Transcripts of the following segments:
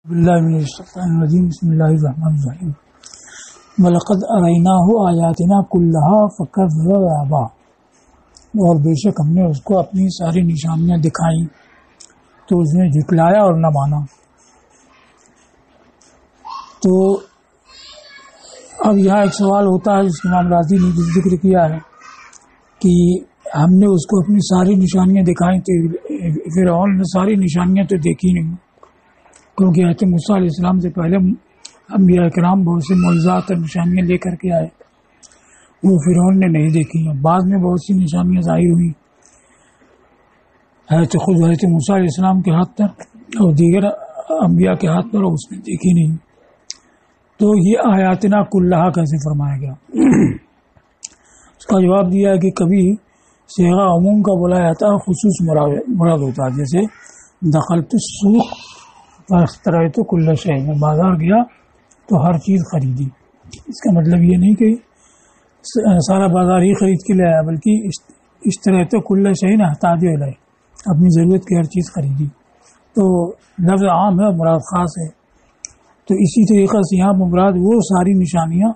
باللہ من الشیطان الرجیم بسم اللہ الرحمن الرحیم وَلَقَدْ أَرَيْنَاهُ آیَاتِنَا كُلَّهَا فَكَذَّبَ وَأَبَىٰ، اور بے شک ہم نے اس کو اپنی ساری نشانیاں دکھائیں تو اس نے جھٹلایا اور نہ مانا۔ تو اب یہاں ایک سوال ہوتا ہے جس کو امام راضی نے ذکر کیا ہے کہ ہم نے اس کو اپنی ساری نشانیاں دکھائیں تو فرعون نے ساری نشانیاں تو دیکھی نہیں، کیونکہ حضرت موسیٰ علیہ السلام سے پہلے انبیاء کرام بہت سے معجزات اور نشانیاں لے کر کے آئے، وہ فرعون نے نہیں دیکھی ہیں۔ بعد میں بہت سی نشانیاں ظاہر ہوئی خود حضرت موسیٰ علیہ السلام کے ہاتھ پر اور دیگر انبیاء کے ہاتھ پر، اور اس نے دیکھی نہیں۔ تو یہ آیاتنا کلھا کیسے فرمایا گیا؟ اس کا جواب دیا ہے کہ کبھی صیغہ عموم کا بولا جاتا ہے، خصوص مراد ہوتا ہے، جیسے دخلت السوق فاشتریت کل شیء، میں بازار گیا تو ہر چیز خریدی۔ اس کا مطلب یہ نہیں کہ سارا بازار ہی خرید کے لے آیا، بلکہ اشتریت کل شیء احتاج الیہ، اپنی ضرورت کی ہر چیز خریدی۔ تو لفظ عام ہے، مراد خاص ہے۔ تو اسی طریقے سے یہاں مراد وہ ساری نشانیاں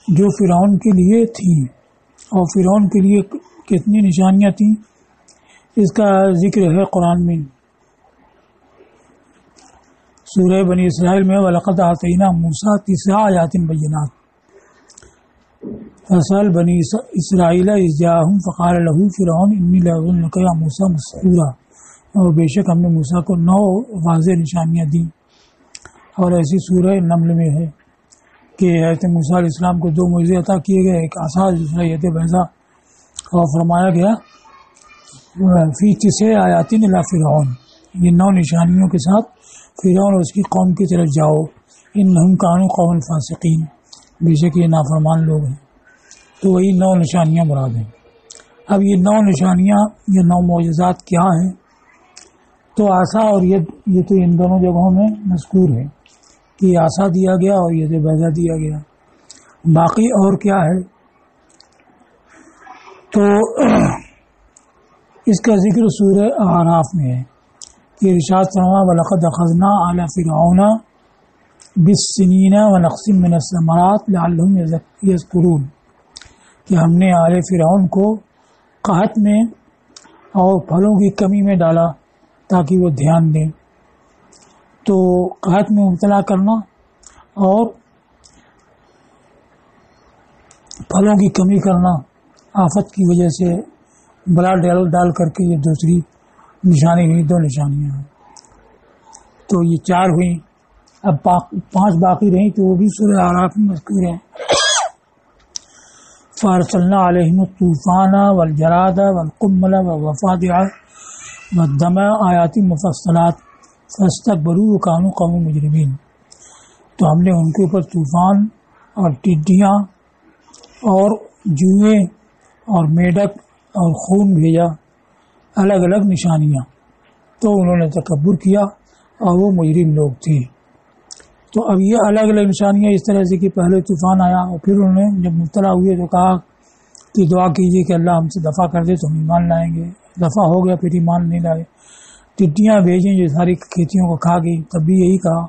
جو فرعون کے لیے تھیں، اور فرعون کے لیے کتنی نشانیاں تھیں اس کا ذکر ہے قرآن میں، سورہ بنی اسرائیل میں وَلَقَدْ آتَيْنَا مُوسَىٰ 9 آیَاتٍ بَيِّنَاتٍ فَاسْأَلْ بَنِي إِسْرَائِیلَ إِذْ جَاءَهُمْ فَقَالَ لَهُ فِرْعَوْنُ إِنِّی لَأَظُنُّکَ یَا مُوسَىٰ مَسْحُورًا، اور بے شک ہم نے موسیٰ کو 9 واضح نشانیاں دیں۔ اور ایسی سورہ نمل میں ہے کہ حضرت موسیٰ علیہ السلام کو 2 معجزے عطا کیے گئے، ایک عصا دوسرا ید بیضاء، اور فرمایا گیا فی 9 آیات الی فرعون، یہ 9 نشانیوں کے ساتھ فرعون اور اس کی قوم کی طرف جاؤ، انہم کانوا قوما فاسقین، بے شک یہ نافرمان لوگ ہیں۔ تو وہی 9 نشانیاں مراد ہیں۔ اب یہ 9 نشانیاں، یہ 9 معجزات کیا ہیں؟ تو عصا اور یہ تو ان دونوں جگہوں میں مذکور ہے کہ عصا دیا گیا اور ید بیضاء دیا گیا۔ باقی اور کیا ہے؟ تو اس کا ذکر سورہ اعراف میں ہے کہ ارشاد فرمایا وَلَقَدْ أَخَذْنَا آلَ فِرْعَوْنَ بِالسِّنِينَ وَنَقْصٍ مِّنَ الثَّمَرَاتِ لَعَلَّهُمْ يَذْكُرُونَ، کہ ہم نے آل فرعون کو قحط میں اور پھلوں کی کمی میں ڈالا تاکہ وہ دھیان دیں۔ تو قحط میں مبتلا کرنا اور پھلوں کی کمی کرنا آفت کی وجہ سے بلا ڈال کر کے، یہ دوسری نشانی ہوئی، 2 نشانیاں ہیں۔ تو یہ 4 ہوئیں، اب 5 باقی رہیں تو وہ بھی سورہ اعراف میں مذکور ہیں۔ فَأَرْسَلْنَا عَلَيْهِمُ الطُّوفَانَ وَالْجَرَادَ وَالْقُمَّلَ وَالضَّفَادِعَ وَالدَّمَ آیَاتٍ مُفَصَّلَاتٍ فَاسْتَكْبَرُوا وَكَانُوا قَوْمًا مُجْرِمِینَ، تو ہم نے ان کے اوپر طوفان اور ٹڈیاں اور جوئیں اور میڈک اور خون بھیجا، الگ الگ نشانیاں، تو انہوں نے تکبر کیا اور وہ مجرم لوگ تھے۔ تو اب یہ الگ الگ نشانیاں اس طرح سے کہ پہلے طوفان آیا اور پھر انہوں نے جب مبتلا ہوئے تو کہا کہ دعا کیجیے کہ اللہ ہم سے دفع کر دے تو ہم ایمان لائیں گے، دفع ہو گیا پھر ایمان نہیں لائے۔ ٹڈیاں بھیجیں جو ساری کھیتیوں کو کھا گئی، تب بھی یہی کہا۔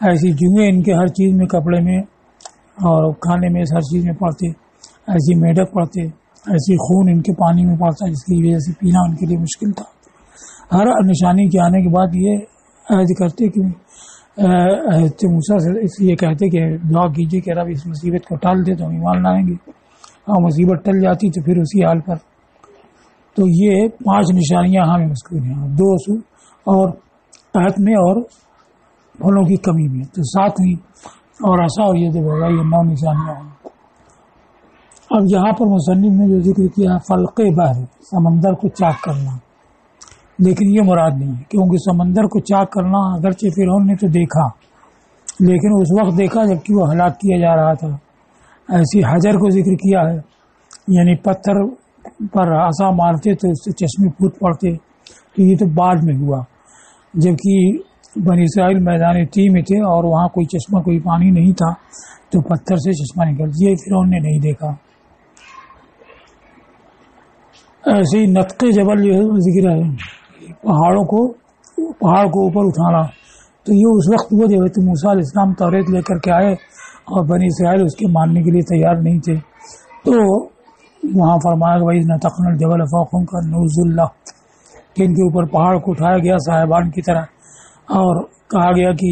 ایسی جوئیں ان کے ہر چیز میں، کپڑے میں اور کھانے میں، ہر چیز میں پڑتے، ایسی میڈک پڑتے، ایسی خون ان کے پانی میں پڑتا جس کی وجہ سے پینا ان کے لیے مشکل تھا۔ ہر نشانی کے آنے کے بعد یہ عہد کرتے کہ حضرت موسیٰ سے اس لیے کہتے کہ دعا کیجیے کہ رب اس مصیبت کو ٹال دے تو ہم ایمان لائیں گے، اور مصیبت ٹل جاتی تو پھر اسی حال پر۔ تو یہ 5 نشانیاں ہمیں مذکور ہیں، 2 اور قحط میں اور پھلوں کی کمی میں، تو 7 ہوئی، اور عصا اور ید بیضاء، یہ 9 نشانیاں ہیں۔ اب یہاں پر مصنف نے جو ذکر کیا فلق بحر، سمندر کو چاک کرنا، لیکن یہ مراد نہیں ہے، کیونکہ سمندر کو چاک کرنا اگرچہ فرعون نے تو دیکھا، لیکن اس وقت دیکھا جبکہ وہ ہلاک کیا جا رہا تھا۔ ایسی حجر کو ذکر کیا ہے، یعنی پتھر پر عصا مارتے تو اس سے چشمے پھوٹ پڑتے، تو یہ تو بعد میں ہوا جبکہ بنی اسرائیل میدان طی میں تھے اور وہاں کوئی چشمہ، کوئی پانی نہیں تھا، تو پتھر سے چشمہ نکل، یہ فرعون نے نہیں دیکھا۔ ایسے ہی نطق جبل جو ہے ذکر ہے، پہاڑ کو اوپر اٹھانا، تو یہ اس وقت وہ جب موسیٰ علیہ السلام توریت لے کر کے آئے اور بنی اسرائیل اس کے ماننے کے لیے تیار نہیں تھے، تو وہاں فرمایا کہ وَإِذْ نَتَقْنَا الْجَبَلَ فَوْقَهُمْ كَالنُّزُلِ اللَّهِ کہ ان کے اوپر پہاڑ کو اٹھایا گیا صاحبان کی طرح اور کہا گیا کہ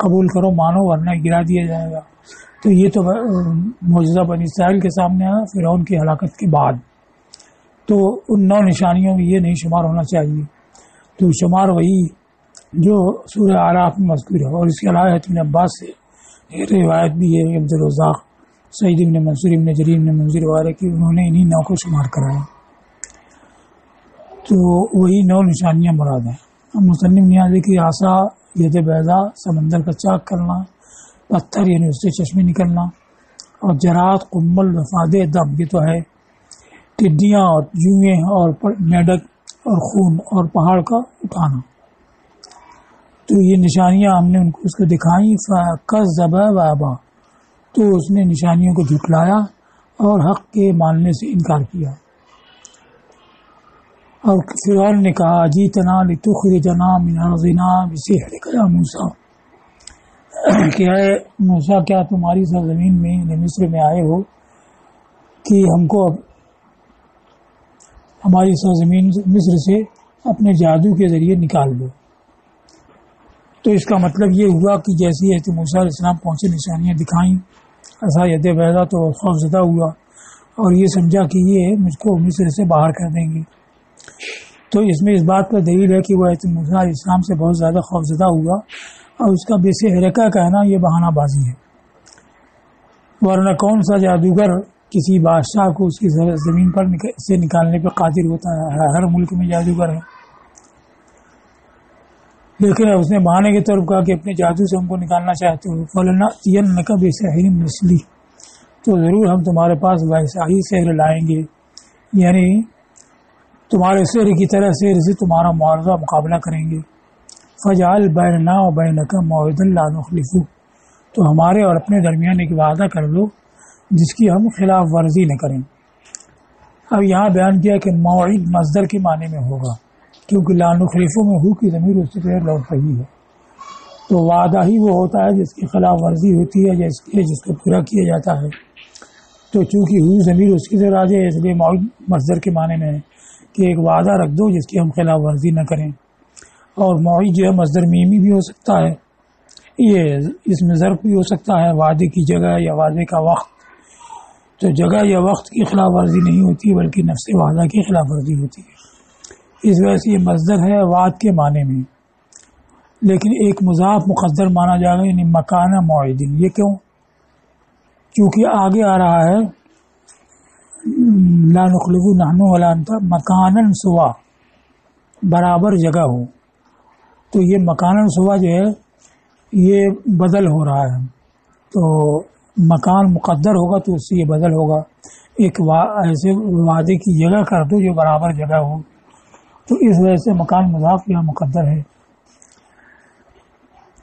قبول کرو مانو ورنہ گرا دیا جائے گا۔ تو یہ تو معجزہ بنی اسرائیل کے سامنے آیا فرعون کی ہلاکت کے بعد، تو ان 9 نشانیوں میں یہ نہیں شمار ہونا چاہیے، تو شمار وہی جو سورہ اعراف میں مذکور ہے۔ اور اس کے علاوہ ابن عباس سے یہ روایت بھی ہے، عبدالرزاق، سعید بن منصور بن جریر بن منذر وغیرہ کی، انہوں نے انہی 9 کو شمار کرایا، تو وہی 9 نشانیاں مراد ہیں۔ مصنف نیازی کی عصا، ید بیضا، سمندر کا چاک کرنا، پتھر یعنی اس سے چشمے نکلنا، اور جرات، قمل، وفادے، دم، یہ تو ہے ٹڈیاں اور جوئیں اور میڈک اور خون اور پہاڑ کا اٹھانا، تو یہ نشانیاں ہم نے ان کو اس کو دکھائیں۔ فَكَذَّبَ وَأَبَىٰ تو اس نے نشانیوں کو جھٹلایا اور حق کے ماننے سے انکار کیا۔ اور فرعون نے کہا اجیتنا لتخرجنا من ارضنا بسحرک یا موسیٰ کہ اے موسیٰ کیا تمہاری سرزمین میں یعنی مصر میں آئے ہو کہ ہم کو ہماری سرزمین مصر سے اپنے جادو کے ذریعے نکال دو۔ تو اس کا مطلب یہ ہوا کہ جیسی موسیٰ علیہ السلام پہنچے نشانیاں دکھائیں ایسا ید بیضا، تو خوف زدہ ہوا اور یہ سمجھا کہ یہ مجھ کو مصر سے باہر کر دیں گے۔ تو اس میں اس بات پر دلیل ہے کہ وہ موسیٰ علیہ السلام سے بہت زیادہ خوف زدہ ہوا، اور اس کا بے سحرکہ کہنا یہ بہانہ بازی ہے، ورنہ کون سا جادوگر کسی بادشاہ کو اس کی زمین پر سے نکالنے پر قادر ہوتا ہے؟ ہر ملک میں جادوگر ہے، لیکن اس نے بہانے کے طور پر کہا کہ اپنے جادو سے ہم کو نکالنا چاہتے ہو، فَلَنَأْتِيَنَّكَ بِسِحْرٍ مِثْلِهِ تو ضرور ہم تمہارے پاس ویسا ہی سحر لائیں گے، یعنی تمہارے سحر کی طرح سحر سے تمہارا معارضہ مقابلہ کریں گے۔ فَجْعَلْ بَيْنَنَا وَبَيْنَكَ مَوْعِدًا لَا نُخْلِفُهُ تو ہمارے اور اپنے درمیان ایک وعدہ کر دو جس کی ہم خلاف ورزی نہ کریں۔ اب یہاں بیان کیا کہ موعد مصدر کے معنی میں ہوگا، کیونکہ لا نخلفو میں ہو کی ضمیر اس سے لوٹ رہی ہے، تو وعدہ ہی وہ ہوتا ہے جس کی خلاف ورزی ہوتی ہے جس کو پورا کیا جاتا ہے۔ تو چونکہ ہو ضمیر اس کی سے راجع ہے، اس لیے موعد مصدر کے معنی میں ہے کہ ایک وعدہ رکھ دو جس کی ہم خلاف ورزی نہ کریں۔ اور موعد جو ہے مصدر میمی بھی ہو سکتا ہے، یہ اس میں ظرف بھی ہو سکتا ہے، وعدے کی جگہ یا وعدے کا وقت، تو جگہ یا وقت کی خلاف ورزی نہیں ہوتی بلکہ نفس وعدہ کی خلاف ورزی ہوتی ہے، اس وجہ سے یہ مصدر ہے وعد کے معنی میں، لیکن ایک مضاف مقدر مانا جائے گا، یعنی مکان موعد۔ یہ کیوں؟ کیونکہ آگے آ رہا ہے لا نخلف نحن ولا انت مکانا سوا، برابر جگہ ہو، تو یہ مکانا سوا جو ہے یہ بدل ہو رہا ہے، تو مکان مقدر ہوگا تو اس سے یہ بدل ہوگا، ایک ایسے وعدے کی جگہ کر دو جو برابر جگہ ہو، تو اس وجہ سے مکان مضاف یا مقدر ہے۔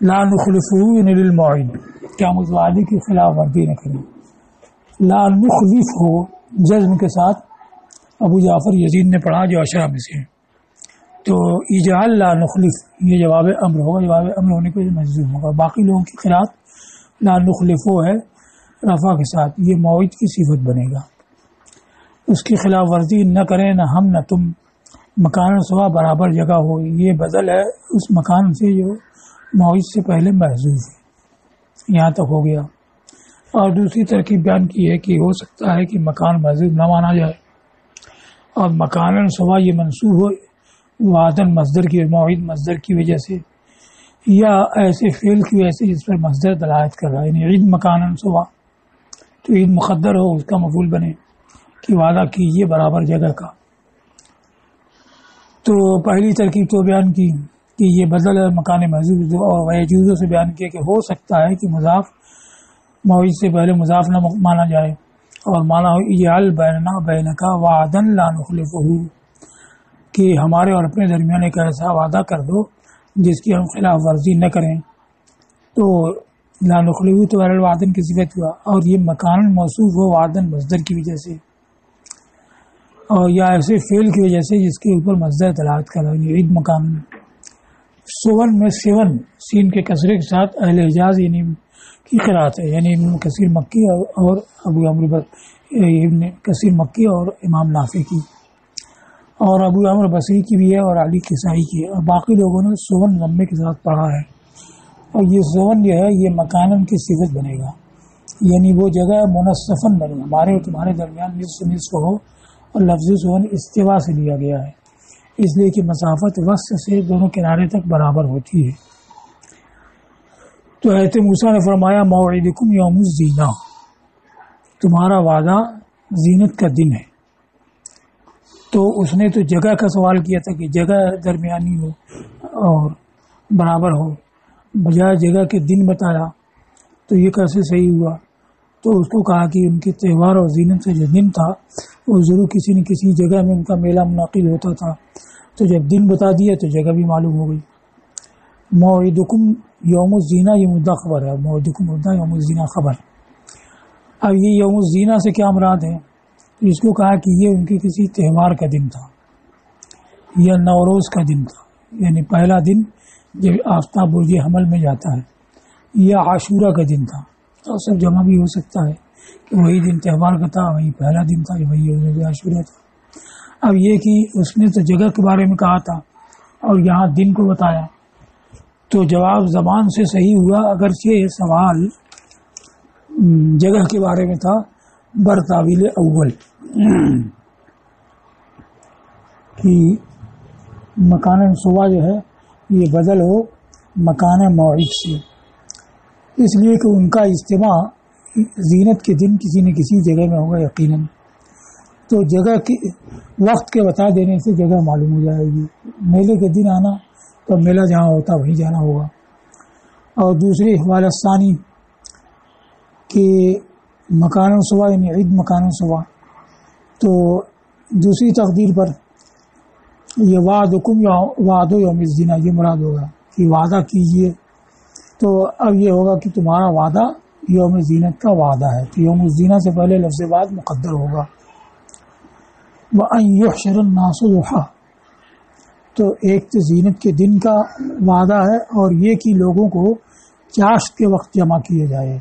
لا نخلفہ یعنی للموعد کہ ہم اس وعدے کی خلاف ورزی نہ کریں۔ لا نخلف ہو جزم کے ساتھ ابو جعفر یزید نے پڑھا جو عشرہ میں سے ہے، تو اجعل لا نخلف یہ جواب امر ہوگا، جواب امر ہونے کو مجزوم ہوگا۔ باقی لوگوں کے خلاف لا نخلفو ہے رفع کے ساتھ، یہ موعد کی صفت بنے گا، اس کی خلاف ورزی نہ کریں، نہ ہم نہ تم، مکان سوا برابر جگہ ہو، یہ بدل ہے اس مکان سے جو موعد سے پہلے محذوف ہے، یہاں تک ہو گیا۔ اور دوسری ترکیب بیان کی ہے کہ ہو سکتا ہے کہ مکان محذوف نہ مانا جائے اور مکان سوا یہ منصوب ہو وعدن مصدر کی، موعد مصدر کی وجہ سے، یا ایسے فعل کی وجہ سے جس پر مصدر دلالت کر رہا ہے، یعنی عید مکان سوا تو عید مقدر ہو اس کا مفعول بنے کہ وعدہ کیجیے برابر جگہ کا۔ تو پہلی ترکیب تو بیان کی کہ یہ بدل ہے مکان محذوف، اور ویجوزوں سے بیان کیا کہ ہو سکتا ہے کہ مضاف موعد سے پہلے مضاف نہ مانا جائے اور مانا ہو اجعل بیننا بینکا وعدن لا نخلفہ کہ ہمارے اور اپنے درمیان ایک ایسا وعدہ کر دو جس کی ہم خلاف ورزی نہ کریں، تو لا نخلفہ تو غیر الوعدن کی صفت ہوا، اور یہ مکان موصوف ہو وعدن مصدر کی وجہ سے، اور یا ایسے فعل کی وجہ سے جس کے اوپر مصدر دلالت کر رہا ہے، عید مکان۔ سون میں سیون سین کے کسرے کے ساتھ اہل حجاز یعنی کی قرات ہے، یعنی ابن کثیر مکی اور ابو عمرو ابن کثیر مکی اور امام نافع کی، اور ابو عمرو بصری کی بھی ہے اور علی کسائی کی ہے، اور باقی لوگوں نے سون ضمے کے ساتھ پڑھا ہے۔ اور یہ سون جو ہے یہ مکانن کی صفت بنے گا، یعنی وہ جگہ منصفن بنے، ہمارے اور تمہارے درمیان نصف ہو، اور لفظ سون استوا سے لیا گیا ہے اس لیے کہ مسافت وسط سے دونوں کنارے تک برابر ہوتی ہے۔ تو حضرت موسیٰ نے فرمایا موعدکم یوم الزینہ، تمہارا وعدہ زینت کا دن ہے۔ تو اس نے تو جگہ کا سوال کیا تھا کہ جگہ درمیانی ہو اور برابر ہو، بجائے جگہ کے دن بتایا، تو یہ کیسے صحیح ہوا؟ تو اس کو کہا کہ ان کے تہوار اور زینت کا جو دن تھا وہ ضرور کسی نہ کسی جگہ میں ان کا میلہ منعقد ہوتا تھا، تو جب دن بتا دیا تو جگہ بھی معلوم ہو گئی۔ موعدکم یوم الزینہ یہ مدعا خبر ہے، موعدکم مدعا یوم الزینہ خبر۔ اب یہ یوم الزینہ سے کیا مراد ہے؟ اس کو کہا کہ یہ ان کے کسی تہوار کا دن تھا یا نوروز کا دن تھا، یعنی پہلا دن جب آفتاب برج حمل میں جاتا ہے، یا عاشورہ کا دن تھا، تو سب جمع بھی ہو سکتا ہے کہ وہی دن تہوار کا تھا، وہی پہلا دن تھا، وہی عاشورہ تھا۔ اب یہ کہ اس نے تو جگہ کے بارے میں کہا تھا اور یہاں دن کو بتایا، تو جواب زبان سے صحیح ہوا، اگرچہ یہ سوال جگہ کے بارے میں تھا برتاویل اول کہ مکان صبح جو ہے یہ بدل ہو مکان موعد سے، اس لیے کہ ان کا اجتماع زینت کے دن کسی نہ کسی جگہ میں ہوگا یقیناً، تو جگہ کے وقت کے بتا دینے سے جگہ معلوم ہو جائے گی۔ میلے کے دن آنا تو میلہ جہاں ہوتا وہیں جانا ہوگا۔ اور دوسری حوالہ ثانی کہ مکان صبح یعنی عید مکان صبح، تو دوسری تقدیر پر یہ وعدکم یا وعد یوم الزینہ یہ مراد ہوگا کہ وعدہ کیجئے، تو اب یہ ہوگا کہ تمہارا وعدہ یوم زینت کا وعدہ ہے، تو یوم الزینہ سے پہلے لفظ بعد مقدر ہوگا۔ وَأَن يُحْشَرَ النَّاسُ ضُحًى، تو ایک تو زینت کے دن کا وعدہ ہے، اور یہ کہ لوگوں کو چاشت کے وقت جمع کیا جائے،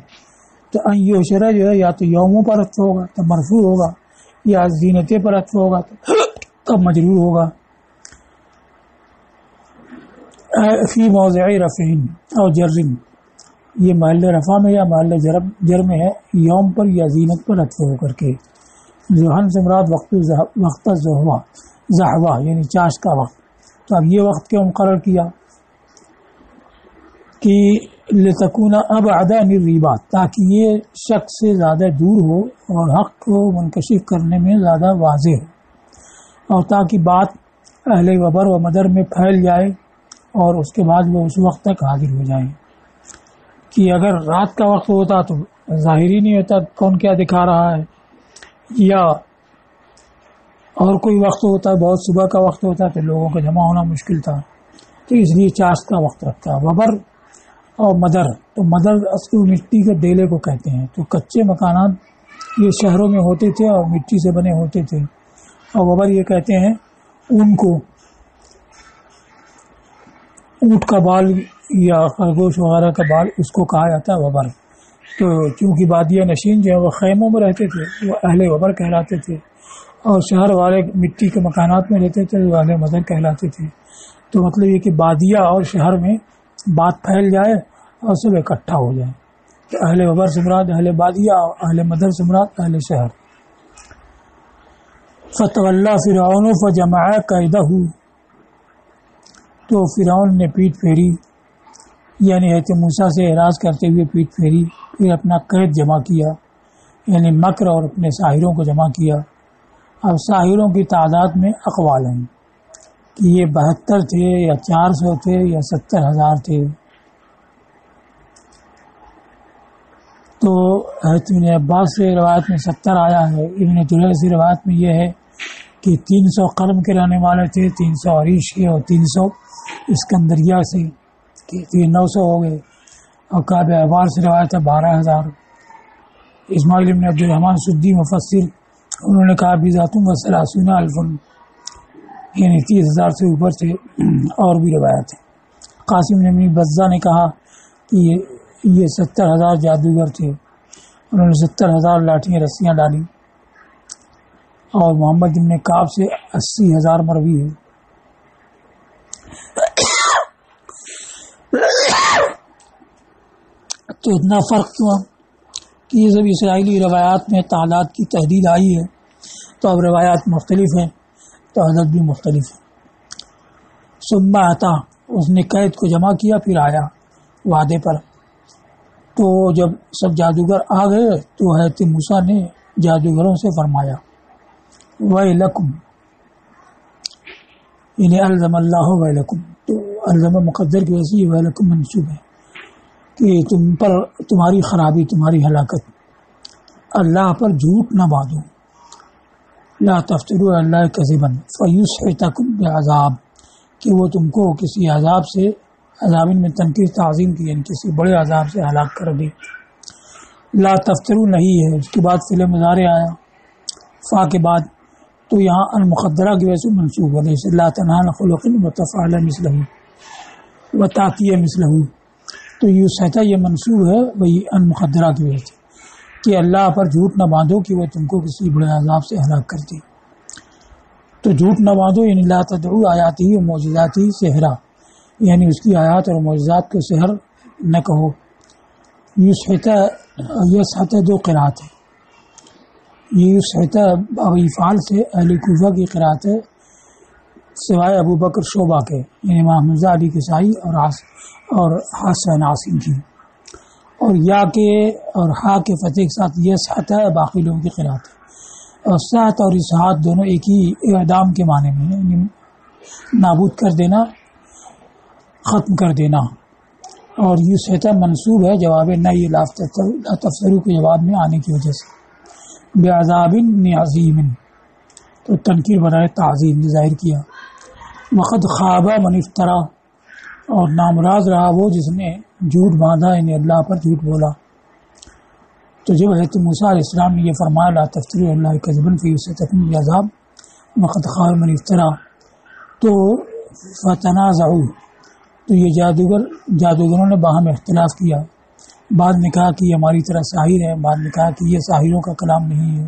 تو ان یحشر جو ہے یا تو یوموں پر عطف ہوگا تو مرفوع ہوگا، یا زینتیں پر عطف ہوگا تو مجرور ہوگا۔ فی موضع رفع اور جر، یہ محل رفع میں یا محل جر میں ہے، یوم پر یا زینت پر عطف ہو کر کے۔ ذہن سے مراد وقت زحوہ یعنی چاش کا وقت، تو اب یہ وقت کیوں مقرر کیا کہ لتکون ابعد عن الریبات، تاکہ یہ شک سے زیادہ دور ہو اور حق کو منکشف کرنے میں زیادہ واضح ہو، اور تاکہ بات اہل وبر و مدر میں پھیل جائے اور اس کے بعد وہ اس وقت تک حاضر ہو جائیں، کہ اگر رات کا وقت ہوتا تو ظاہر ہی نہیں ہوتا کون کیا دکھا رہا ہے، یا اور کوئی وقت ہوتا بہت صبح کا وقت ہوتا تو لوگوں کا جمع ہونا مشکل تھا، تو اس لیے چاشت کا وقت رکھتا۔ وبر اور مدر، تو مدر اصل مٹی کے ڈیلے کو کہتے ہیں، تو کچے مکانات یہ شہروں میں ہوتے تھے اور مٹی سے بنے ہوتے تھے، اور وبر یہ کہتے ہیں اون کو، اونٹ کا بال یا خرگوش وغیرہ کا بال اس کو کہا جاتا ہے وبر۔ تو چونکہ بادیہ نشین جو ہے وہ خیموں میں رہتے تھے وہ اہل وبر کہلاتے تھے، اور شہر والے مٹی کے مکانات میں رہتے تھے وہ اہل مدر کہلاتے تھے۔ تو مطلب یہ کہ بادیہ اور شہر میں بات پھیل جائے اور سب اکٹھا ہو جائے، کہ اہل وبر سے مراد اہل بادیہ اور اہل مدر سے مراد اہل شہر۔ فتولی فرعون فجمع کیدہ، تو فرعون نے پیٹ پھیری، یعنی حضرت موسیٰ سے اعراض کرتے ہوئے پیٹ پھیری، پھر اپنا قید جمع کیا، یعنی مکر اور اپنے ساحروں کو جمع کیا۔ اب ساحروں کی تعداد میں اقوال ہیں کہ یہ 72 تھے یا 400 تھے یا 70,000 تھے۔ تو حضرت ابن عباس سے روایت میں 70 آیا ہے، ابن جریج سے روایت میں یہ ہے کہ 300 قرم کے رہنے والے تھے، 300 عریش کے اور 300 اسکندریہ سے، کہ 900 ہو گئے۔ اور کعب احبار سے روایت ہے 12,000۔ اسماعیل ابن عبد الرحمن سدی مفسر انہوں نے کہا بذاتم و ثلاثون الف، یعنی 30,000 سے اوپر تھے، اور بھی روایت ہے۔ قاسم بن بزہ نے کہا کہ یہ 70,000 جادوگر تھے، انہوں نے 70,000 لاٹھیاں رسیاں ڈالی، اور محمد بن کعب سے 80,000 مروی ہے۔ تو اتنا فرق کیوں کہ یہ سب اسرائیلی روایات میں تعداد کی تحدید آئی ہے، تو اب روایات مختلف ہیں تو عدد بھی مختلف ہے۔ ثم آتا، اس نے قید کو جمع کیا، پھر آیا وعدے پر۔ تو جب سب جادوگر آ گئے تو حضرت موسیٰ نے جادوگروں سے فرمایا وَيْلَكُمْ، انہیں الزم اللہ وَيْلَكُمْ، تو الزم مقدر کی وجہ سے وَيْلَكُمْ منصوب ہے کہ تم پر تمہاری خرابی، تمہاری ہلاکت، اللہ پر جھوٹ نہ باندھو، لا تفتروا علی اللہ کذبا فیسحتکم بعذاب، کہ وہ تم کو کسی عذاب سے، عذاب میں تنکیر تعظیم کی، یعنی کسی بڑے عذاب سے ہلاک کر دے۔ لا تفتروا نہیں ہے، اس کے بعد فعل مضارع آیا فا کے بعد، تو یہاں المقدرہ کی وجہ سے منصوب ہے، جیسے لا تنہان خلق وتفعل مثلہ وتأتی مثلہ، تو یسحت یہ منصوب ہے وہی المقدرہ کی وجہ سے کہ اللہ پر جھوٹ نہ باندھو کہ وہ تم کو کسی بڑے عذاب سے ہلاک کر دے۔ تو جھوٹ نہ باندھو یعنی لا تدعو آیاتی و معجزاتی سحرا، یعنی اس کی آیات اور معجزات کو سحر نہ کہو۔ یسحت دو قرات ہے، یہ یسحت افعال سے اہل کوفہ کی قرات ہے سوائے ابو بکر شعبہ کے، یعنی امام حمزہ علی کسائی اور حسن عاصم کی، اور یا کے اور ہا کے فتح کے ساتھ یسحت باقی لوگوں کی قرات ہے۔ اور سحت اور اسحات دونوں ایک ہی اعدام کے معنی میں ہیں، یعنی نابود کر دینا، ختم کر دینا، اور یسحت منصوب ہے جواب نہ یہ لا تفسروا کے جواب میں آنے کی وجہ سے، بعذاب عظیم، تو تنکیر برائے تعظیم ظاہر کیا۔ وقد خاب من افترا، اور نامراض رہا وہ جس نے جھوٹ باندھا، یعنی اللہ پر جھوٹ بولا۔ تو جب حضرت موسیٰ علیہ السلام نے یہ فرمایا لا تفتروا علی اللہ کذبا فیسحتکم بعذاب وقد خاب من افترا، تو فتنازعوا، تو یہ جادوگروں نے باہم اختلاف کیا، بعد نے کہا کہ یہ ہماری طرح ساحر ہے، بعد نے کہا کہ یہ ساحروں کا کلام نہیں ہے،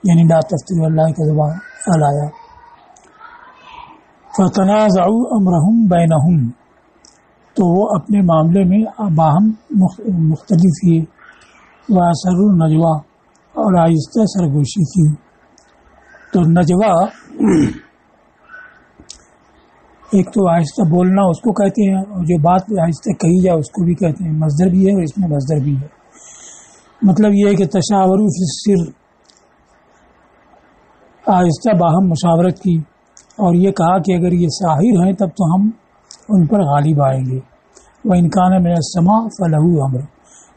یعنی لا تفتروا علی اللہ کذبا آیا۔ فتنازعوا امرهم بینہم، تو وہ اپنے معاملے میں باہم مختلف ہوئے، واسروا النجوا، اور آہستہ سرگوشی کی۔ تو نجوا ایک تو آہستہ بولنا اس کو کہتے ہیں، اور جو بات آہستہ کہی جائے اس کو بھی کہتے ہیں، مصدر بھی ہے اور اس میں مصدر بھی ہے۔ مطلب یہ ہے کہ تشاوروا فی السر، آہستہ باہم مشاورت کی، اور یہ کہا کہ اگر یہ ساحر ہیں تب تو ہم ان پر غالب آئیں گے، وَإِنْ كَانَ مِنَ السَّمَاءِ فَلَهُ أَمْرٌ،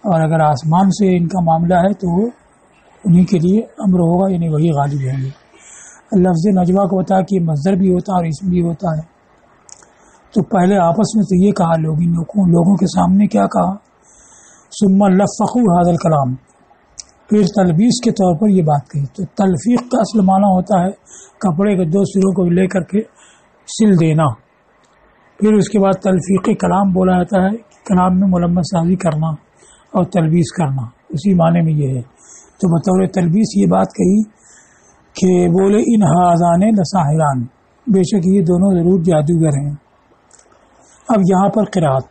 اور اگر آسمان سے ان کا معاملہ ہے تو انہی کے لیے امر ہوگا، یعنی وہی غالب ہوں گے۔ لفظ نجوا کو بتا کہ مصدر بھی ہوتا ہے اور اسم بھی ہوتا ہے۔ تو پہلے آپس میں تو یہ کہا لوگوں کے سامنے کیا کہا، ثم لفقوا هذا الكلام، پھر تلبیس کے طور پر یہ بات کہی۔ تو تلفیق کا اصل معنی ہوتا ہے کپڑے کے دو سروں کو لے کر کے سل دینا، پھر اس کے بعد تلفیقی کلام بولا جاتا ہے، کلام میں ملمس سازی کرنا اور تلبیس کرنا، اسی معنی میں یہ ہے۔ تو بطور تلبیس یہ بات کہی کہ بولے ان ہذان لساحران، بے شک یہ دونوں ضرور جادوگر ہیں۔ اب یہاں پر قرات،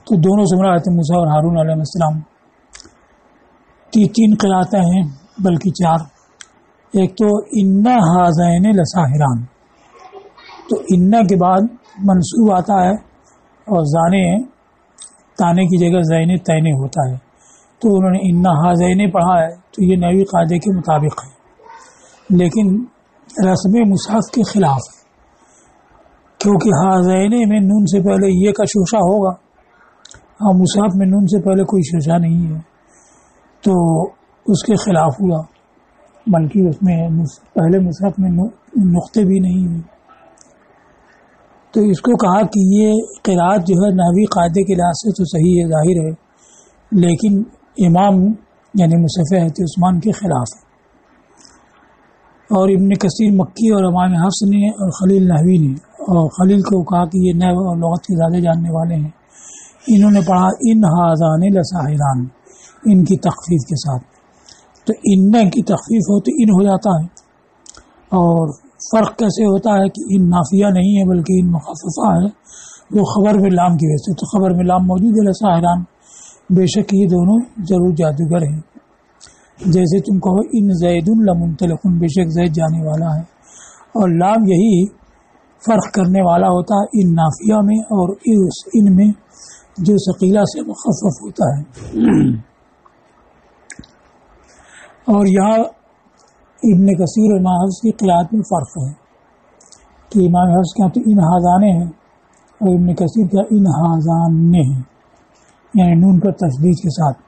تو دونوں سے مراد موسیٰ اور ہارون علیہ السلام، تین قراتیں ہیں بلکہ چار۔ ایک تو ان ہذین لساحران، تو ان کے بعد منصوب آتا ہے اور زانے تانے کی جگہ زینے تینے ہوتا ہے، تو انہوں نے ان ہذین پڑھا ہے، تو یہ نحوی قاعدے کے مطابق ہے، لیکن رسم مصحف کے خلاف ہے، کیونکہ ہذین میں نون سے پہلے یہ کا شوشہ ہوگا، اور مصحف میں نون سے پہلے کوئی شوشہ نہیں ہے، تو اس کے خلاف ہوا، بلکہ اس میں پہلے مصحف میں نقطے بھی نہیں ہیں۔ تو اس کو کہا کہ یہ قرات جو ہے نحوی قاعدے کے لحاظ سے تو صحیح ہے، ظاہر ہے، لیکن امام یعنی مصحف حضرت عثمان کے خلاف ہے۔ اور ابن کثیر مکی اور امام حفص نے اور خلیل نحوی نے اور خلیل کو کہا کہ یہ نئے لغت کے زیادہ جاننے والے ہیں، انہوں نے پڑھا ان ہاذان لساحران، ان کی تخفیف کے ساتھ. تو ان کی تخفیف ہو تو ان ہو جاتا ہے. اور فرق کیسے ہوتا ہے کہ ان نافیہ نہیں ہے بلکہ ان مخففہ ہے، وہ خبر میں لام کی وجہ سے. تو خبر میں لام موجود ہے لساحران، بے شک یہ دونوں ضرور جادوگر ہیں. جیسے تم کہو ان زید لمنطلق، بے شک زید جانے والا ہے. اور لام یہی فرق کرنے والا ہوتا ہے ان نافیہ میں اور ان میں جو ثقیلہ سے مخفف ہوتا ہے. اور یہاں ابن کثیر اور امام حفص کی قرأت میں فرق ہے کہ امام حفص کیا تو ان ہاذانے ہیں اور ابن کثیر کیا ان ہاذانے ہیں، یعنی نون پر تشدید کے ساتھ.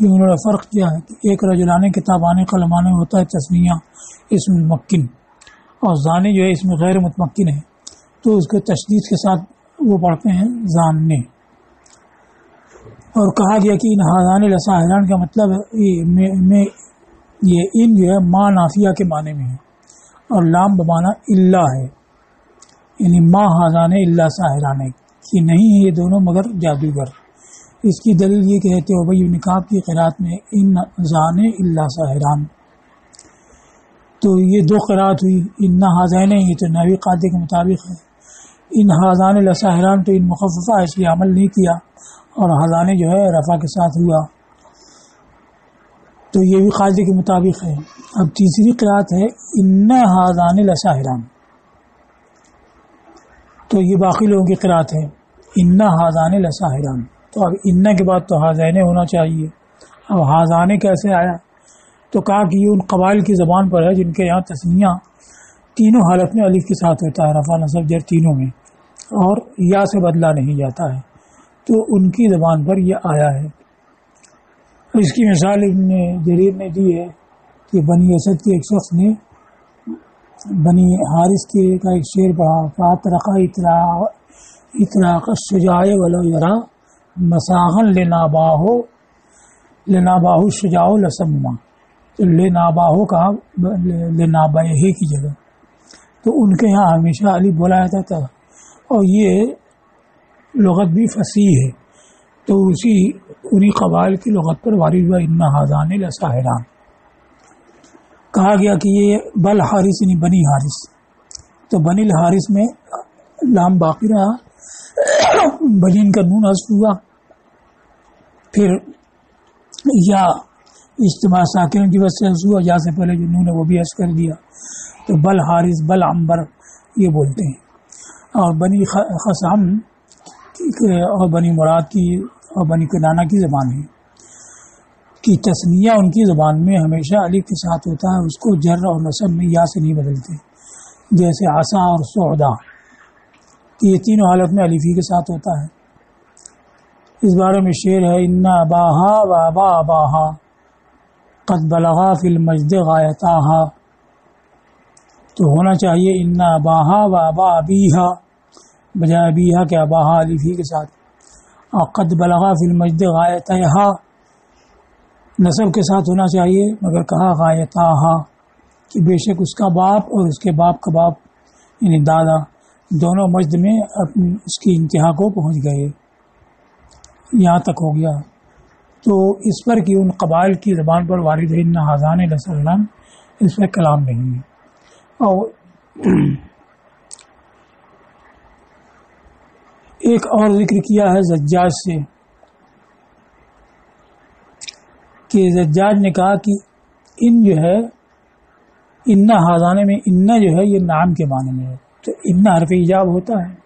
انہوں نے فرق کیا ہے کہ ایک رجلانے کتابانے قلمانے ہوتا ہے تثنیہ اسم ممکن، اور زانی جو ہے اس میں غیر متمکن ہے تو اس کو تشدید کے ساتھ وہ پڑھتے ہیں زاننے. اور کہا گیا کہ ان ہاذان لساحران کا مطلب یہ ان جو ہے ما نافیہ کے معنی میں ہے اور لام بمانا اللہ ہے، یعنی ما ہاذان الا ساحران ہے کہ نہیں ہے یہ دونوں مگر جادوگر. اس کی دلیل یہ کہتے ہیں ابی بن کعب کی قرأت میں ان زان الا ساحران. تو یہ دو قرأت ہوئی، ان ہاذین یہ تو نحوی قاعدے کے مطابق ہے، ان ہاذان لساحران تو ان مخففہ اس لیے عمل نہیں کیا، اور ہاذانے جو ہے رفع کے ساتھ ہوا، تو یہ بھی قاعدے کے مطابق ہے. اب تیسری قرأت ہے ان ہاذان لساحران، تو یہ باقی لوگوں کی قرأت ہے ان ہاذان لساحران. تو اب ان کے بعد تو ہاذین ہونا چاہیے. اب ہاذانے کیسے آیا؟ تو کہا کہ یہ ان قبائل کی زبان پر ہے جن کے یہاں تسنیہ تینوں حالت میں الف کے ساتھ ہوتا ہے، رفع نصب جر تینوں میں، اور یا سے بدلا نہیں جاتا ہے، تو ان کی زبان پر یہ آیا ہے. اس کی مثال ابن جریر نے دی ہے کہ بنی اسد کے ایک شخص نے بنی حارث کا ایک شعر پڑھا، فاترقا اطراق الشجاع ولو یرا مساغن لناباہو الشجاع لسمما. تو لناباہو کہا لناباہی کی جگہ، تو ان کے یہاں ہمیشہ الف بولا جاتا تھا، اور یہ لغت بھی فصیح ہے، تو انہی قبائل کی لغت پر وارد ہوا ان ہاذان لساحران. کہا گیا کہ یہ بل حارث یعنی بنی حارث، تو بنی الحارث میں لام باقی رہا، بنین کا نون حذف ہوا، پھر یا اجتماع ساکنوں کی وجہ سے حذف ہوا، یا سے پہلے جو نون ہے وہ بھی حذف کر دیا، تو بل حارث بل عنبر یہ بولتے ہیں. اور بنی خثعم اور بنی مراد کی اور بنی کنانہ کی زبان ہے کہ تثنیہ ان کی زبان میں ہمیشہ الف کے ساتھ ہوتا ہے، اس کو جر اور نصب میں یا سے نہیں بدلتے، جیسے عصا اور سعدا کہ یہ تینوں حالت میں الف ہی کے ساتھ ہوتا ہے. اس بارے میں شعر ہے ان اباہا و ابا اباہا قد بلغا فی المجد غایتاہا. تو ہونا چاہیے ان اباہا و ابا ابیہا بجائے ابیہا کے اباہا الف ہی کے ساتھ، اور قد بلغا فی المجد غایتاہا نصب کے ساتھ ہونا چاہیے، مگر کہا غایتاہا کہ بے شک اس کا باپ اور اس کے باپ کا باپ یعنی دادا دونوں مجد میں اس کی انتہا کو پہنچ گئے، یہاں تک ہو گیا. تو اس پر کہ ان قبائل کی زبان پر وارد ہے ان ہاذان لساحران، اس پر کلام نہیں ہے. اور ایک اور ذکر کیا ہے زجاج سے کہ زجاج نے کہا کہ ان جو ہے ان ہاذانے میں ان جو ہے یہ نام کے معنی میں ہے، تو ان حرف ایجاب ہوتا ہے.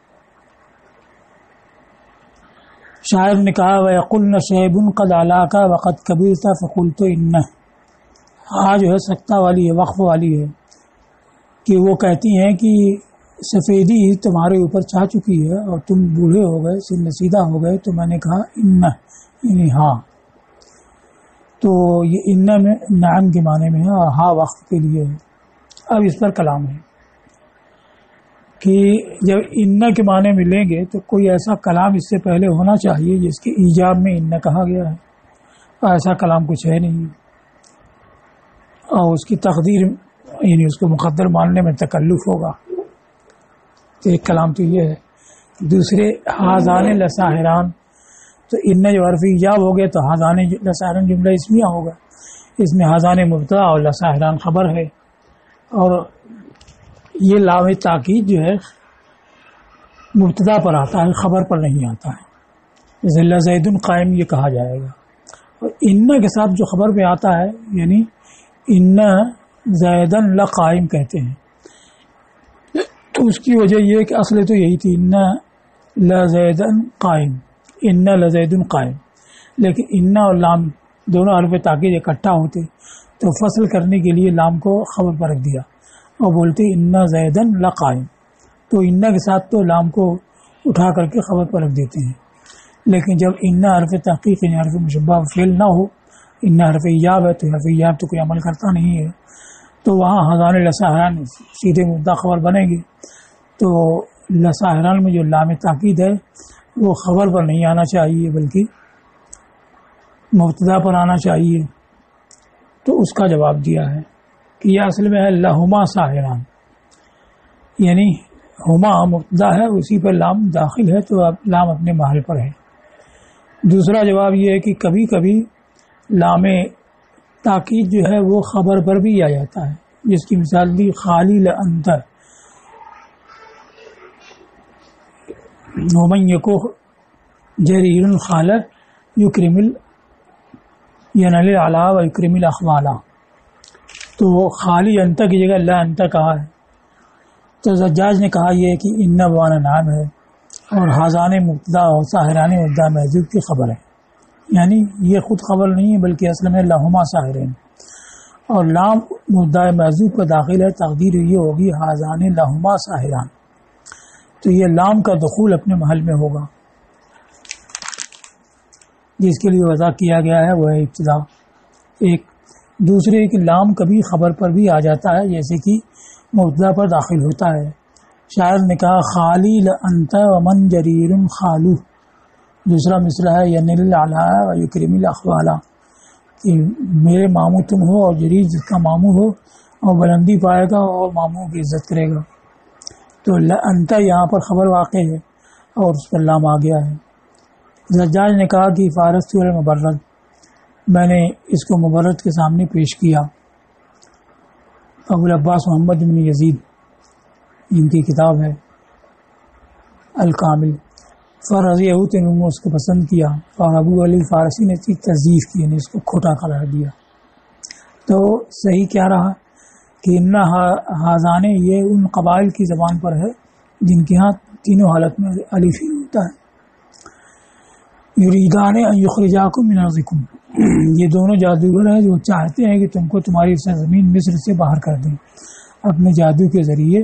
شاعر نے کہا وَيَقُلْنَ شَيْبٌ قَدْ عَلَاكَ وَقَدْ كَبِرْتَ فَقُلْتُ إِنَّ، ہاں جو ہے سکتہ والی ہے، وقف والی ہے، کہ وہ کہتی ہیں کہ سفیدی تمہارے اوپر چھا چکی ہے اور تم بوڑھے ہو گئے، سن سیدھا ہو گئے، تو میں نے کہا ان یعنی ہاں. تو یہ ان میں نعم کے معنی میں ہے اور ہاں وقف کے لیے ہے. اب اس پر کلام ہے کہ جب ان کے معنی میں لیں گے تو کوئی ایسا کلام اس سے پہلے ہونا چاہیے جس کے ایجاب میں ان کہا گیا ہے، اور ایسا کلام کچھ ہے نہیں، اور اس کی تقدیر یعنی اس کو مقدر ماننے میں تکلف ہوگا. تو ایک کلام تو یہ ہے. دوسرے حاضان لساحران، تو ان جو حرف ایجاب ہو گیا تو حاضان لساحران جملہ اسمیہ ہوگا. اس میں حاضان مبتدا اور لساحران خبر ہے، اور یہ لام تاکید جو ہے مبتدا پر آتا ہے، خبر پر نہیں آتا ہے. جیسے لزید قائم یہ کہا جائے گا. اور ان کے ساتھ جو خبر پہ آتا ہے یعنی ان زیدن لقائم کہتے ہیں، تو اس کی وجہ یہ کہ اصل تو یہی تھی ان لزیدن قائم، ان لزیدن قائم، لیکن ان اور لام دونوں حرف تاکید اکٹھا ہوتے تو فصل کرنے کے لیے لام کو خبر پر رکھ دیا اور بولتے ان زیدن لقائم. تو ان کے ساتھ تو لام کو اٹھا کر کے خبر پر رکھ دیتے ہیں. لیکن جب ان حرف تحقیق یعنی حرف مشبہ فعل نہ ہو، ان حرف ایجاب ہے، تو حرف ایجاب تو کوئی عمل کرتا نہیں ہے، تو وہاں حاضان لساحران سیدھے مبتدا خبر بنیں گے. تو لساحران میں جو لام تاکید ہے وہ خبر پر نہیں آنا چاہیے بلکہ مبتدا پر آنا چاہیے. تو اس کا جواب دیا ہے کہ یہ اصل میں ہے لہما ساحران، یعنی ہما مبتدا ہے، اسی پر لام داخل ہے تو اب لام اپنے محل پر ہے. دوسرا جواب یہ ہے کہ کبھی کبھی لام تاکید جو ہے وہ خبر پر بھی آ جاتا ہے، جس کی مثال دی خالی لانت ومن یکو جریر خال یکرم ینل العلا و یکرم الاخوالا. تو خالی انت کی جگہ لا انت کہا ہے. تو زجاج نے کہا یہ کہ ان بوانا نام ہے اور حاضان مبتدا اور ساحران مبتدا محذوف کی خبر ہے، یعنی یہ خود خبر نہیں ہے بلکہ اصل میں لہما ساحرین، اور لام مبتدا محذوف کا داخل ہے، تقدیر یہ ہوگی حاضان لہما ساحران. تو یہ لام کا دخول اپنے محل میں ہوگا، جس کے لیے وضع کیا گیا ہے وہ ہے ابتدا. ایک دوسرے کہ لام کبھی خبر پر بھی آ جاتا ہے، جیسے کہ مبتدا پر داخل ہوتا ہے. شاعر نے کہا خالی لانت ومن جریر خالو. دوسرا مصرع ہے ینل العلا و یکرم الاخوالا، کہ میرے ماموں تم ہو اور جریر جس کا ماموں ہو اور بلندی پائے گا اور ماموں کی عزت کرے گا. تو لانت یہاں پر خبر واقع ہے اور اس پر لام آ گیا ہے. زجاج نے کہا کہ فارست المبرد، میں نے اس کو مبرد کے سامنے پیش کیا. ابو العباس محمد بن یزید ان کی کتاب ہے الکامل. فرضی نے اس کو پسند کیا اور ابو علی فارسی نے اس کی تضعیف کی، یعنی اس کو کھوٹا قرار دیا. تو صحیح کیا رہا کہ ان حاضان یہ ان قبائل کی زبان پر ہے جن کے ہاں تینوں حالت میں الف ہی ہوتا ہے. یریدان ان یخرجاکم من ارضکم، یہ دونوں جادوگر ہیں جو چاہتے ہیں کہ تم کو تمہاری سرزمین مصر سے باہر کر دیں اپنے جادو کے ذریعے.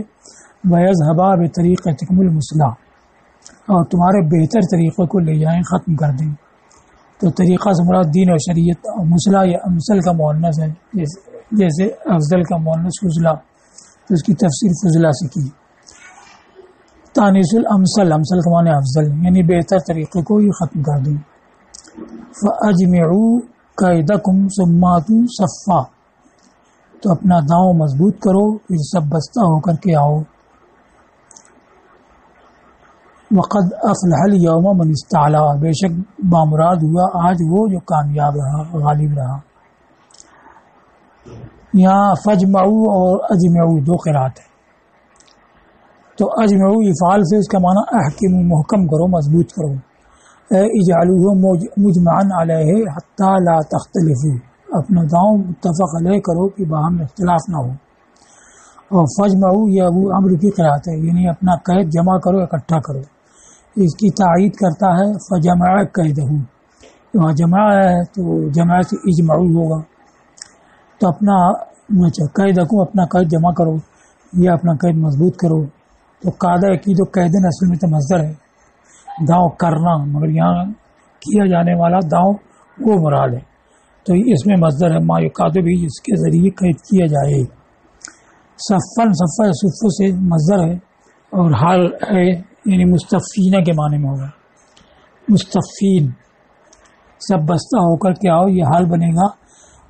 وَيَذْهَبَا بِطَرِيقَتِكُمُ الْمُثْلَىٰ، اور تمہارے بہتر طریقے کو لے جائیں، ختم کر دیں. تو طریقہ سے مراد دین اور شریعت. مثلا یا امثل کا مؤنث ہے، جیسے افضل کا مؤنث فضلا، تو اس کی تفسیر فضلا سے کی. تانیث الامثل، امثل کا معنی افضل، یعنی بہتر طریقے کو یہ ختم کر دیں. فَأَجْمِعُوا كَيْدَكُمْ ثُمَّ أَتُوا صَفًّا، تو اپنا داؤں مضبوط کرو پھر سب بستہ ہو کر کے آؤ. وَقَدْ أَفْلَحَ الْيَوْمَ مَنِ اسْتَعْلَىٰ، بے شک بامراد ہوا آج وہ جو کامیاب رہا، غالب رہا. یہاں فَاجْمَعُوا اور اجمعوا دو قرات ہے. تو اجمعوا افعال سے اس کا معنی احکموا، محکم کرو، مضبوط کرو. اجعلوہ مجمعا علیہ حتی لا تختلفوا، اپنا داؤں متفق علیہ کرو کہ باہم اختلاف نہ ہو. اور فجمعوا یہ ابو عمرو کی قرات ہے، یعنی اپنا قید جمع کرو، اکٹھا کرو. اس کی تائید کرتا ہے فجمع قیدہ، وہاں جمع ہے تو جمع سے اجمعوا ہوگا. تو اپنا قیدکم، اپنا قید جمع کرو یا اپنا قید مضبوط کرو. تو قاعدہ عقید و قیدن اصل میں تو مصدر ہے، داؤں کرنا، مگر یہاں کیا جانے والا داؤں وہ مراد ہے. تو اس میں مصدر ہے ما یقاد بھی، جس کے ذریعے قید کیا جائے. صفن، صفہ صفو سے مصدر ہے اور حال ہے، یعنی مستفینہ کے معنی میں ہوگا. مستفین، سب بستہ ہو کر کے آؤ، یہ حال بنے گا.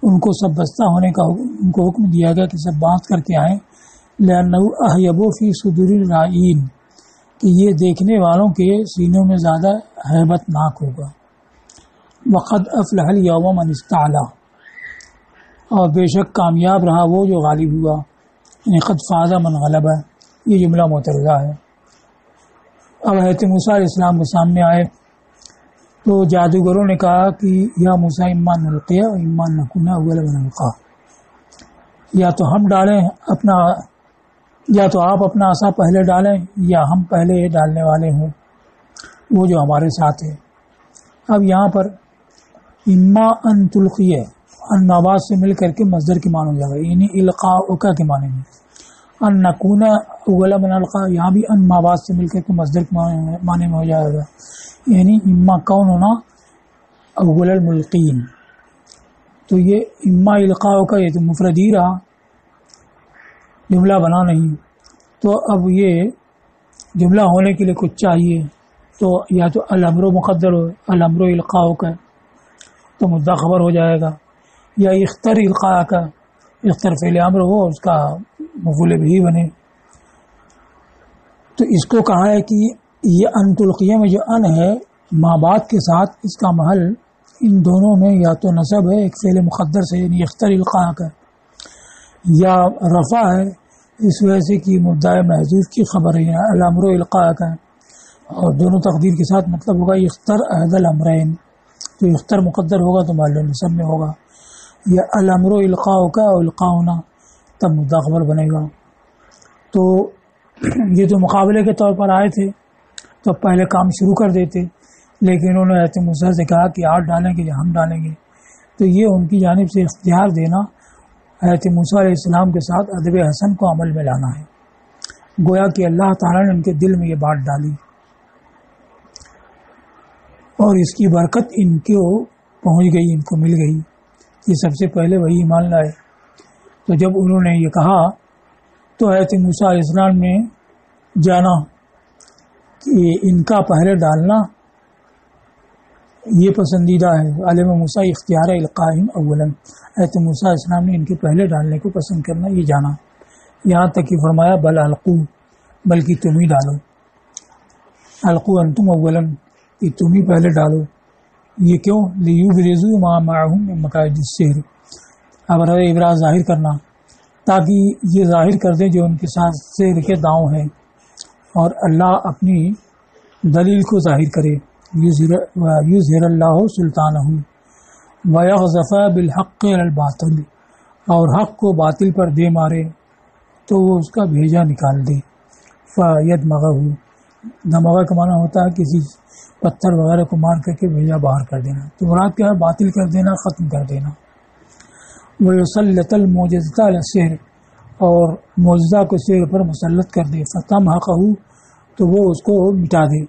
ان کو سب بستہ ہونے کا ان کو حکم دیا گیا کہ سب باندھ کر کے آئیں. لأنه أهيب في صدور الرائين، کہ یہ دیکھنے والوں کے سینوں میں زیادہ ہیبت ناک ہوگا۔ وقد افلح الیوم من استعلی، اور بے شک کامیاب رہا وہ جو غالب ہوا، یعنی قد فاز من غلب، یہ جملہ معترضہ ہے۔ اب حضرت موسیٰ علیہ السلام کے سامنے آئے تو جادوگروں نے کہا کہ یا موسیٰ اما نلقی و اما نکون اول من القی، یا تو ہم ڈالیں اپنا، یا تو آپ اپنا عصا پہلے ڈالیں یا ہم پہلے ڈالنے والے ہوں وہ جو ہمارے ساتھ ہے۔ اب یہاں پر اما ان تلقی ہے، ان مابعد سے مل کر کے مصدر کے معنی ہو جائے گا، یعنی القاء کے معنی میں۔ ان نکون اول من القی، یہاں بھی ان مابعد سے مل کر کے مصدر کے معنی میں ہو جائے گا، یعنی اما کون ہونا اول الملقین۔ تو یہ اما القاء کا یہ تو مفرد ہی رہا، جملہ بنا نہیں۔ تو اب یہ جملہ ہونے کے لیے کچھ چاہیے، تو یا تو الامر مقدر ہو، الامر القاء کا تو مبتدا خبر ہو جائے گا، یا اختر القاء کا اختر فعل امر ہو اس کا مفعول بھی بنے۔ تو اس کو کہا ہے کہ یہ ان تلقیہ میں جو ان ہے ما بعد کے ساتھ اس کا محل ان دونوں میں یا تو نصب ہے ایک فعل مقدر سے، یعنی اختر القاء کا، یا رفع ہے اس وجہ سے کہ مبتدا محذوف کی خبر ہے الامر القاء کا، اور دونوں تقدیر کے ساتھ مطلب ہوگا اختر احد الامرین، تو اختر مقدر ہوگا تو محل نصب میں ہوگا، یا الامر القاء کا اور القاء ہونا تب مبتدا خبر بنے گا۔ تو یہ تو مقابلے کے طور پر آئے تھے تو پہلے کام شروع کر دیتے، لیکن انہوں نے حضرت موسیٰ سے کہا کہ آپ ڈالیں گے یا ہم ڈالیں گے، تو یہ ان کی جانب سے اختیار دینا حضرت موسیٰ علیہ السلام کے ساتھ ادب حسن کو عمل میں لانا ہے، گویا کہ اللہ تعالیٰ نے ان کے دل میں یہ بات ڈالی اور اس کی برکت ان کو پہنچ گئی، ان کو مل گئی کہ سب سے پہلے وہی ایمان لائے۔ تو جب انہوں نے یہ کہا تو حضرت موسیٰ علیہ السلام نے جانا کہ ان کا پہلے ڈالنا یہ پسندیدہ ہے، علم موسیٰ اختیار القائم اولا، حضرت موسیٰ علیہ السلام نے ان کے پہلے ڈالنے کو پسند کرنا یہ جانا، یہاں تک کہ فرمایا بل القو، بلکہ تم ہی ڈالو، القو انتم اولا، کہ تم ہی پہلے ڈالو۔ یہ کیوں؟ لیبرزوا ما معهم من مکائد السحر، ابراز ظاہر کرنا، تاکہ یہ ظاہر کر دیں جو ان کے ساتھ سحر کے داؤں ہیں، اور اللہ اپنی دلیل کو ظاہر کرے، یظہر اللہ سلطانہ ویغضف بالحق علی الباطل، اور حق کو باطل پر دے مارے تو وہ اس کا بھیجا نکال دے۔ فیدمغہ، دمغہ کا معنی ہوتا ہے کسی پتھر وغیرہ کو مار کر کے بھیجا باہر کر دینا، تو مراد کیا ہے؟ باطل کر دینا، ختم کر دینا۔ وَيُسَلِّطَ الْمُعْجِزَةَ عَلَى السِّحْرِ، اور معجزہ کو سحر پر مسلط کر دے، فَتَمْحَقَهُ، تو وہ اس کو مٹا دے،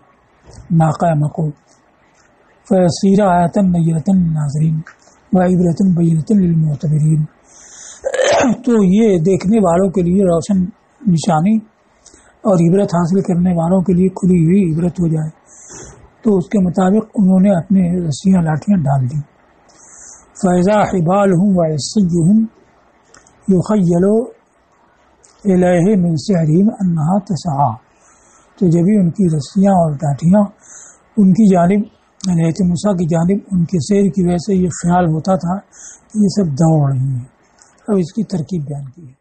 ناقائم کو، فَيَصِيرَ آیَةً بَيِّنَةً لِلنَّاظِرِينَ وَعِبْرَةً بَيِّنَةً لِلْمُعْتَبِرِينَ، تو یہ دیکھنے والوں کے لیے روشن نشانی اور عبرت حاصل کرنے والوں کے لیے کھلی ہوئی عبرت ہو جائے۔ تو اس کے مطابق انہوں نے اپنے رسیاں لاٹیاں ڈال دیں۔ فَإِذَا حِبَالُهُمْ وَعِصِيُّهُمْ يُخَيَّلُ إِلَيْهِ مِنْ سِحْرِهِمْ أَنَّهَا تَسْعَىٰ، تو جبھی ان کی رسیاں اور لاٹیاں ان کی جانب، یعنی حضرت موسیٰ کی جانب ان کے سیر کی وجہ سے یہ خیال ہوتا تھا کہ یہ سب دوڑ رہی ہیں۔ اب اس کی ترکیب بیان کی ہے۔